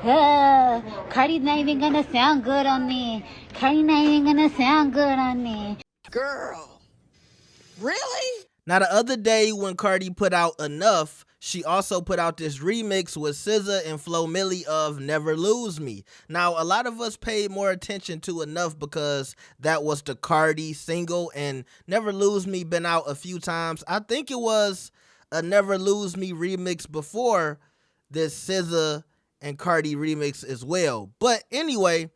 Cardi's not even gonna sound good on me. Cardi's not even gonna sound good on me. Girl, really? Now, the other day when Cardi put out Enough, she also put out this remix with SZA and Flo Milli of Never Lose Me. Now, a lot of us paid more attention to Enough because that was the Cardi single, and Never Lose Me been out a few times. I think it was a Never Lose Me remix before this SZA and Cardi remix as well. But anyway,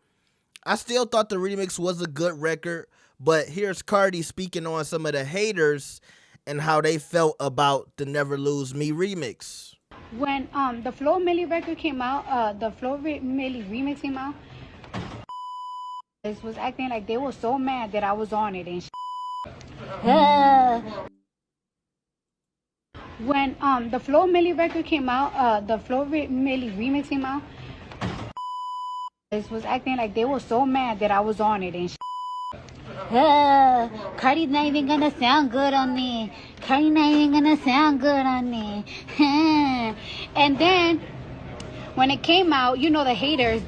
I still thought the remix was a good record, but here's Cardi speaking on some of the haters and how they felt about the Never Lose Me remix. When the Flo Milli record came out, the Flo Milli remix came out, was acting like they were so mad that I was on it and when the Flo Milli record came out, the Flo Milli remix came out, was acting like they were so mad that I was on it and Cardi's not even gonna sound good on me. Cardi's not even gonna sound good on me. And then when it came out, you know, the haters,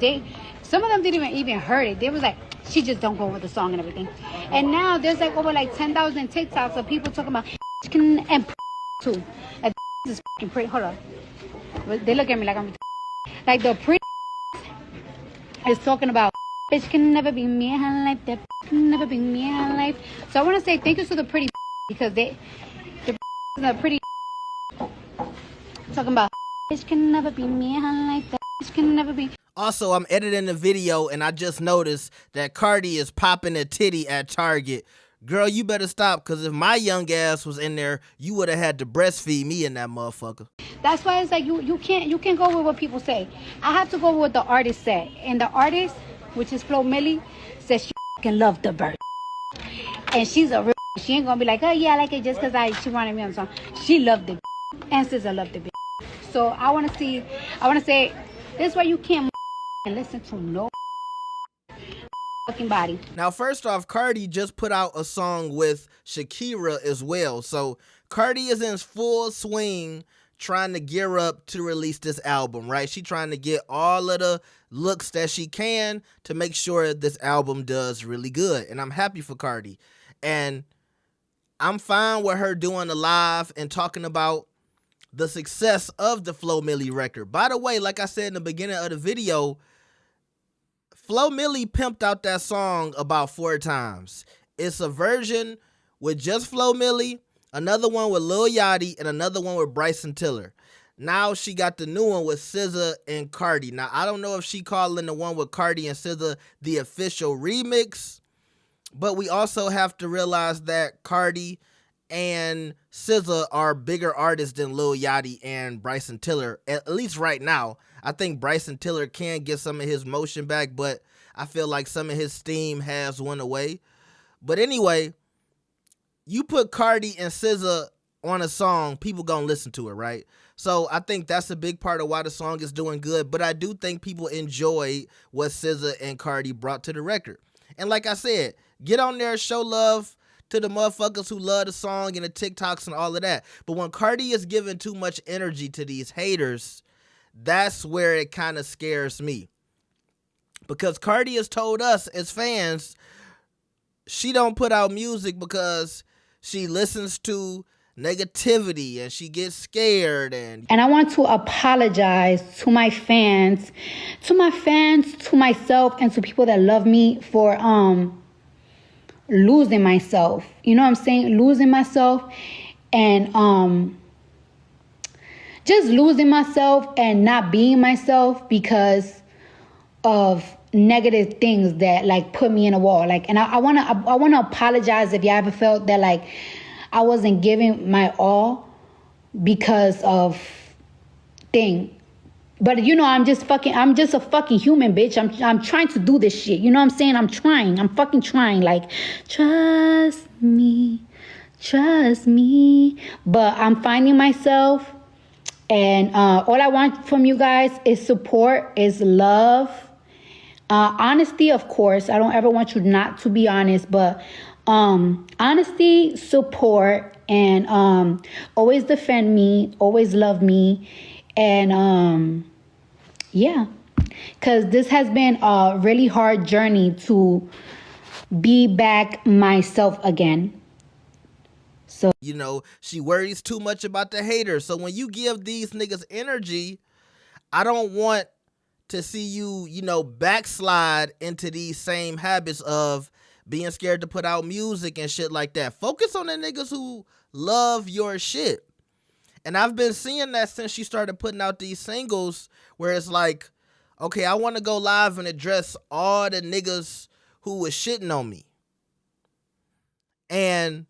some of them didn't even heard it. They was like, she just don't go with the song and everything. And now there's like over like 10,000 TikToks of people talking about and too. And is pretty. Hold on. They look at me like I'm like the pretty is talking about bitch can never be me in her life. That can never be me in her life. So I want to say thank you to the pretty because the pretty talking about bitch can never be me in her life. That bitch can never be. Also, I'm editing the video and I just noticed that Cardi is popping a titty at Target. Girl, you better stop, because if my young ass was in there, you would have had to breastfeed me in that motherfucker. That's why it's like you can't go with what people say. I have to go with what the artist said. And the artist, which is Flo Milli, says she can love the bird. And she's a real. She ain't gonna be like, oh yeah, I like it just because she wanted me on the song. She loved the and SZA loved the. So I want to say, this is why you can't and listen to no fucking body. Now, first off, Cardi just put out a song with Shakira as well. So Cardi is in full swing trying to gear up to release this album, right? She trying to get all of the looks that she can to make sure this album does really good. And I'm happy for Cardi. And I'm fine with her doing a live and talking about the success of the Flo Milli record. By the way, like I said in the beginning of the video, Flo Milli pimped out that song about 4 times. It's a version with just Flo Milli, another one with Lil Yachty, and another one with Bryson Tiller. Now she got the new one with SZA and Cardi. Now, I don't know if she calling the one with Cardi and SZA the official remix, but we also have to realize that Cardi and SZA are bigger artists than Lil Yachty and Bryson Tiller, at least right now. I think Bryson Tiller can get some of his motion back, but I feel like some of his steam has went away. But anyway, you put Cardi and SZA on a song, people gonna listen to it, right? So I think that's a big part of why the song is doing good, but I do think people enjoy what SZA and Cardi brought to the record. And like I said, get on there, show love to the motherfuckers who love the song and the TikToks and all of that. But when Cardi is giving too much energy to these haters, that's where it kind of scares me. Because Cardi has told us as fans, she don't put out music because she listens to negativity and she gets scared. And I want to apologize to my fans, to myself, and to people that love me for losing myself. You know what I'm saying? Losing myself and just losing myself and not being myself because of negative things that like put me in a wall. Like, and I wanna apologize if you ever felt that like I wasn't giving my all because of thing. But you know, I'm just a fucking human, bitch. I'm trying to do this shit. You know what I'm saying? I'm fucking trying. Like, trust me. But I'm finding myself. And all I want from you guys is support, is love. Honesty, of course. I don't ever want you not to be honest. But honesty, support, and always defend me. Always love me. And yeah. because this has been a really hard journey to be back myself again. So, You know, she worries too much about the haters. So when you give these niggas energy, I don't want to see you, you know, backslide into these same habits of being scared to put out music and shit like that. Focus on the niggas who love your shit. And I've been seeing that since she started putting out these singles where it's like, okay, I want to go live and address all the niggas who was shitting on me. And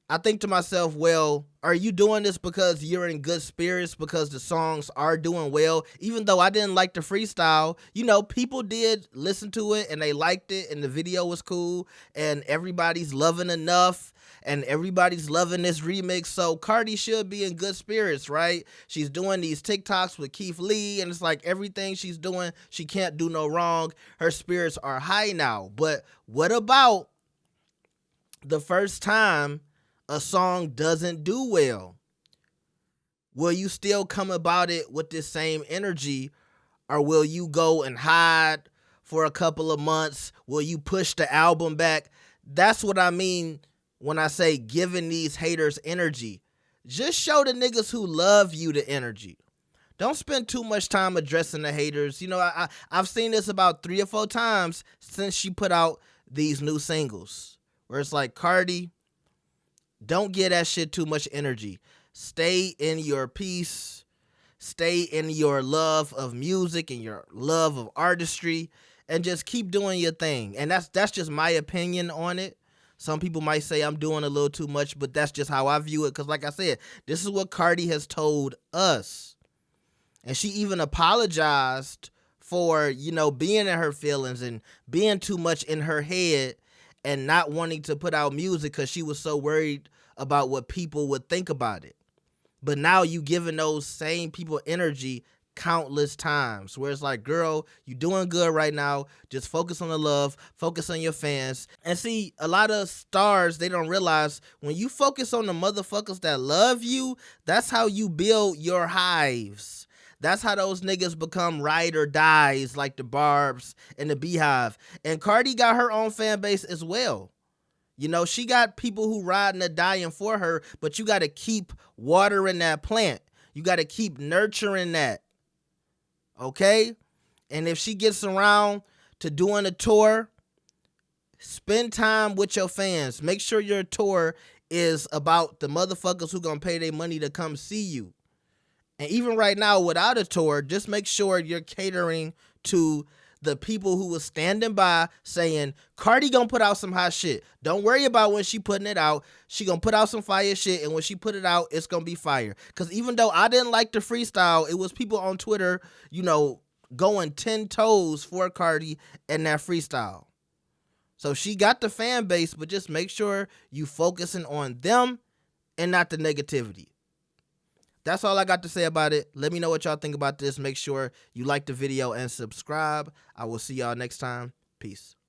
I think to myself, well, are you doing this because you're in good spirits, because the songs are doing well? Even though I didn't like the freestyle, you know, people did listen to it and they liked it and the video was cool and everybody's loving enough and everybody's loving this remix. So Cardi should be in good spirits, right? She's doing these TikToks with Keith Lee and it's like everything she's doing, she can't do no wrong. Her spirits are high now. But what about the first time a song doesn't do well? Will you still come about it with this same energy, or will you go and hide for a couple of months? Will you push the album back? That's what I mean when I say giving these haters energy. Just show the niggas who love you the energy. Don't spend too much time addressing the haters. You know, I've seen this about 3 or 4 times since she put out these new singles, where it's like, Cardi, don't give that shit too much energy. Stay in your peace. Stay in your love of music and your love of artistry, and just keep doing your thing. And that's just my opinion on it. Some people might say I'm doing a little too much, but that's just how I view it. Because like I said, this is what Cardi has told us. And she even apologized for, you know, being in her feelings and being too much in her head and not wanting to put out music because she was so worried about what people would think about it. But now you giving those same people energy countless times, where it's like, girl, you doing good right now. Just focus on the love, focus on your fans. And see, a lot of stars, they don't realize when you focus on the motherfuckers that love you, that's how you build your hives. That's how those niggas become ride or dies, like the Barbs and the Beehive. And Cardi got her own fan base as well. You know, she got people who riding or dying for her, but you got to keep watering that plant. You got to keep nurturing that. Okay? And if she gets around to doing a tour, spend time with your fans. Make sure your tour is about the motherfuckers who gonna pay their money to come see you. And even right now, without a tour, just make sure you're catering to the people who was standing by saying, Cardi gonna put out some hot shit. Don't worry about when she putting it out. She gonna put out some fire shit, and when she put it out, it's gonna be fire. Because even though I didn't like the freestyle, it was people on Twitter, you know, going 10 toes for Cardi and that freestyle. So she got the fan base, but just make sure you focusing on them and not the negativity. That's all I got to say about it. Let me know what y'all think about this. Make sure you like the video and subscribe. I will see y'all next time. Peace.